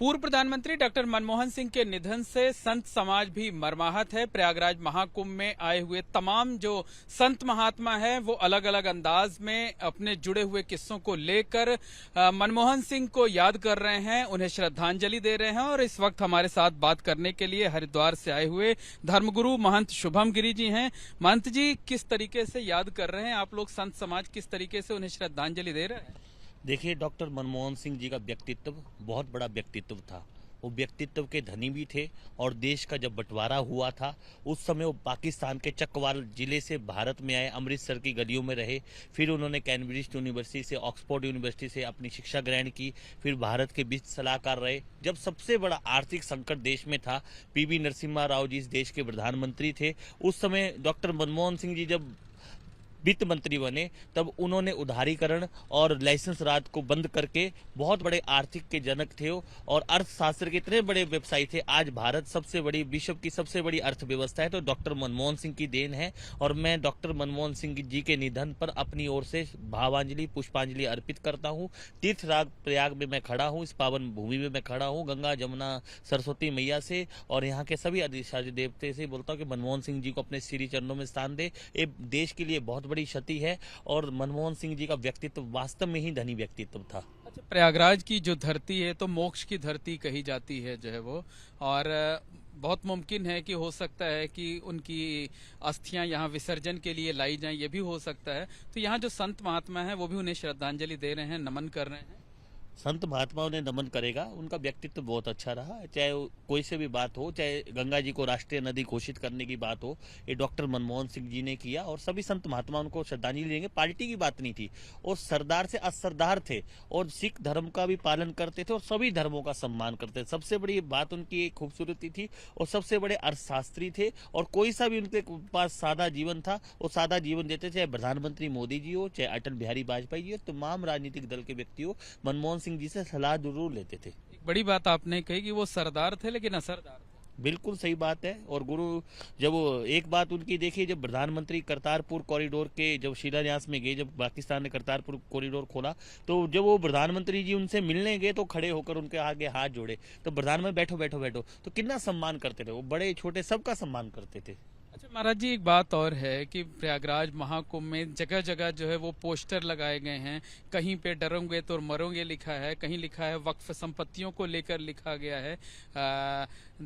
पूर्व प्रधानमंत्री डॉक्टर मनमोहन सिंह के निधन से संत समाज भी मर्माहत है। प्रयागराज महाकुंभ में आए हुए तमाम जो संत महात्मा हैं वो अलग अलग अंदाज में अपने जुड़े हुए किस्सों को लेकर मनमोहन सिंह को याद कर रहे हैं, उन्हें श्रद्धांजलि दे रहे हैं। और इस वक्त हमारे साथ बात करने के लिए हरिद्वार से आए हुए धर्मगुरु महंत शुभम गिरी जी हैं। महंत जी, किस तरीके से याद कर रहे हैं आप लोग संत समाज, किस तरीके से उन्हें श्रद्धांजलि दे रहे हैं? देखिए, डॉक्टर मनमोहन सिंह जी का व्यक्तित्व बहुत बड़ा व्यक्तित्व था। वो व्यक्तित्व के धनी भी थे और देश का जब बंटवारा हुआ था उस समय वो पाकिस्तान के चकवाल जिले से भारत में आए, अमृतसर की गलियों में रहे। फिर उन्होंने कैम्ब्रिज यूनिवर्सिटी से, ऑक्सफोर्ड यूनिवर्सिटी से अपनी शिक्षा ग्रहण की। फिर भारत के बीच सलाहकार रहे। जब सबसे बड़ा आर्थिक संकट देश में था, पीवी नरसिम्हा राव जी इस देश के प्रधानमंत्री थे। उस समय डॉक्टर मनमोहन सिंह जी जब वित्त मंत्री बने तब उन्होंने उदारीकरण और लाइसेंस राज को बंद करके बहुत बड़े आर्थिक के जनक थे और अर्थशास्त्र के इतने बड़े व्यवसायी थे। आज भारत सबसे बड़ी, विश्व की सबसे बड़ी अर्थव्यवस्था है तो डॉक्टर मनमोहन सिंह की देन है। और मैं डॉक्टर मनमोहन सिंह जी के निधन पर अपनी ओर से भावांजलि, पुष्पांजलि अर्पित करता हूँ। तीर्थराज प्रयाग में मैं खड़ा हूँ, इस पावन भूमि में मैं खड़ा हूँ, गंगा जमुना सरस्वती मैया से और यहाँ के सभी अधिशासी देवते से बोलता हूँ कि मनमोहन सिंह जी को अपने श्री चरणों में स्थान दे। ये देश के लिए बहुत बड़ी क्षति है और मनमोहन सिंह जी का व्यक्तित्व वास्तव में ही धनी व्यक्तित्व था। अच्छा, प्रयागराज की जो धरती है तो मोक्ष की धरती कही जाती है जो है वो, और बहुत मुमकिन है कि हो सकता है कि उनकी अस्थियां यहाँ विसर्जन के लिए लाई जाएं, ये भी हो सकता है। तो यहाँ जो संत महात्मा हैं वो भी उन्हें श्रद्धांजलि दे रहे हैं, नमन कर रहे हैं। संत महात्माओं ने नमन करेगा, उनका व्यक्तित्व बहुत अच्छा रहा। चाहे कोई से भी बात हो, चाहे गंगा जी को राष्ट्रीय नदी घोषित करने की बात हो, ये डॉक्टर मनमोहन सिंह जी ने किया और सभी संत महात्मा उनको श्रद्धांजलि देंगे। पार्टी की बात नहीं थी और सरदार से असरदार थे और सिख धर्म का भी पालन करते थे और सभी धर्मों का सम्मान करते थे। सबसे बड़ी बात उनकी एक खूबसूरती थी और सबसे बड़े अर्थशास्त्री थे और कोई सा भी उनके पास सादा जीवन था, वो सादा जीवन देते। चाहे प्रधानमंत्री मोदी जी हो, चाहे अटल बिहारी वाजपेयी जी हो, तमाम राजनीतिक दल के व्यक्ति हो, मनमोहन सिंह जी से सलाह जरूर लेते थे। एक बड़ी बात आपने कही कि वो सरदार थे लेकिन असरदार थे। बिल्कुल सही बात है। और गुरु, जब एक बात उनकी देखिए, जब प्रधानमंत्री करतारपुर कॉरिडोर के जब शिलान्यास में गए, जब पाकिस्तान ने करतारपुर कॉरिडोर खोला तो जब वो प्रधानमंत्री जी उनसे मिलने गए तो खड़े होकर उनके आगे हाथ जोड़े तो प्रधानमंत्री बैठो बैठो बैठो, तो कितना सम्मान करते थे वो, बड़े छोटे सबका सम्मान करते थे। अच्छा महाराज जी, एक बात और है कि प्रयागराज महाकुंभ में जगह जगह जो है वो पोस्टर लगाए गए हैं। कहीं पे डरोगे तो मरोगे लिखा है, कहीं लिखा है वक्फ संपत्तियों को लेकर लिखा गया है।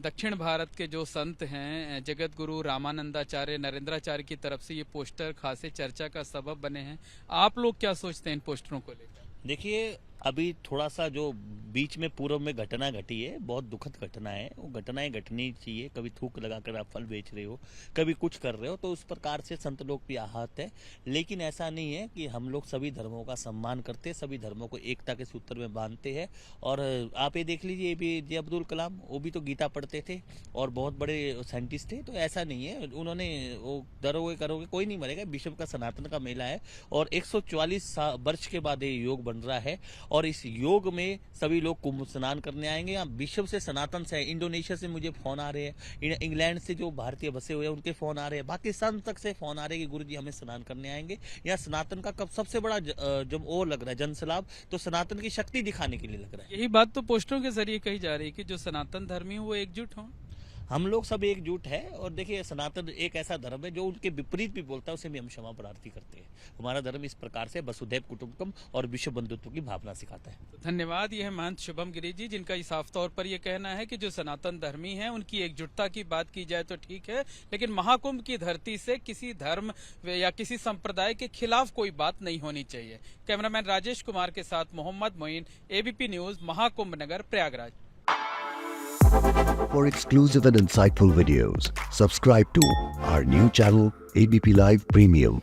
दक्षिण भारत के जो संत हैं, जगत गुरु रामानंदाचार्य, नरेंद्राचार्य की तरफ से ये पोस्टर खासे चर्चा का सबब बने हैं। आप लोग क्या सोचते हैं इन पोस्टरों को लेकर? देखिए, अभी थोड़ा सा जो बीच में पूर्व में घटना घटी है, बहुत दुखद घटना है। वो घटनाएं घटनी चाहिए। कभी थूक लगाकर आप फल बेच रहे हो, कभी कुछ कर रहे हो, तो उस प्रकार से संत लोग भी आहत है। लेकिन ऐसा नहीं है कि हम लोग सभी धर्मों का सम्मान करते, सभी धर्मों को एकता के सूत्र में बांधते हैं। और आप ये देख लीजिए, APJ अब्दुल कलाम, वो भी तो गीता पढ़ते थे और बहुत बड़े साइंटिस्ट थे। तो ऐसा नहीं है उन्होंने वो डरोगे करोगे कोई नहीं मरेगा। विश्व का सनातन का मेला है और 144 वर्ष के बाद ये योग बन रहा है और इस योग में सभी लोग कुंभ स्नान करने आएंगे। यहाँ विश्व से, सनातन से, इंडोनेशिया से मुझे फोन आ रहे हैं, इंग्लैंड से जो भारतीय बसे हुए हैं उनके फोन आ रहे हैं, पाकिस्तान तक से फोन आ रहे हैं कि गुरुजी हमें स्नान करने आएंगे। यहाँ सनातन का कब सबसे बड़ा जब वो लग रहा है जनसलाभ, तो सनातन की शक्ति दिखाने के लिए लग रहा है। यही बात तो पोस्टरों के जरिए कही जा रही है कि जो सनातन धर्मी हो वो एकजुट हो। हम लोग सब एकजुट है और देखिए, सनातन एक ऐसा धर्म है जो उनके विपरीत भी बोलता है, उसे भी हम क्षमा प्रार्थी करते हैं। हमारा धर्म इस प्रकार से वसुधैव कुटुंबकम और विश्व बंधुत्व की भावना सिखाता है। तो धन्यवाद। ये है महंत शुभम गिरी जी, जिनका ये साफ तौर पर यह कहना है कि जो सनातन धर्मी हैं उनकी एकजुटता की बात की जाए तो ठीक है, लेकिन महाकुंभ की धरती से किसी धर्म या किसी संप्रदाय के खिलाफ कोई बात नहीं होनी चाहिए। कैमरामैन राजेश कुमार के साथ Mohammad Moin, ABP news, Mahakumbh Nagar, Prayagraj. For exclusive and insightful videos, subscribe to our new channel ABP Live Premium.